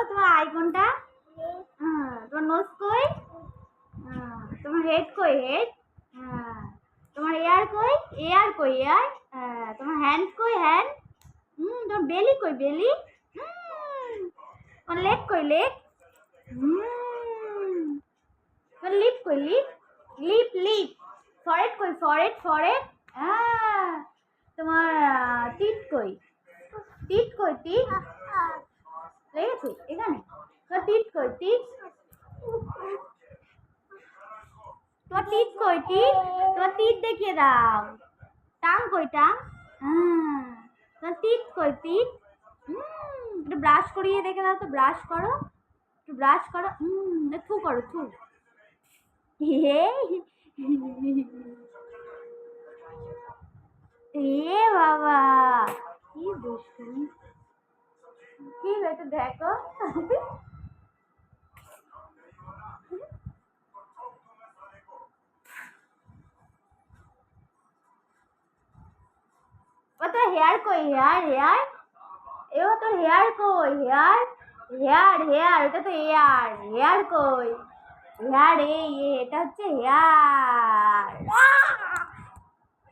তোমার আই কোনটা? তোমার নোজ কই? তোমার হেড কই? হেড? তোমার এয়ার কই? এয়ার কই? এয়ার? তোমার হ্যান্ড কই? হ্যান্ড? তোমার বেলি কই? বেলি? তোমার লেগ কই? লেগ? তোমার লিপ কই? লিপ? Lip lip? ফরেড কই? ফরেড? ফরেড? তোমার টিট কই? টিট কই? টিট? লেগেছে এখানে? তোমার টিট কই? টিট? তোমার টিট কই? টিট? তোমার টিট দেখিয়ে দাও। টাং কই? টাং? তোমার টিট কই? টিট? একটু ব্রাশ করিয়ে দেখে দাও তো। ব্রাশ করো, একটু ব্রাশ করো। থু করো, থু। এ বাবা, কি দুষ্টুমি! কি হয়েছে দেখো। ও তোর হেয়ার কই? হেয়ার? হেয়ার? এ ও তোর হেয়ার কই? হেয়ার? হেয়ার? হেয়ার? এটা তো এয়ার। হেয়ার কই? হেয়ার? এটা হচ্ছে হেয়ার।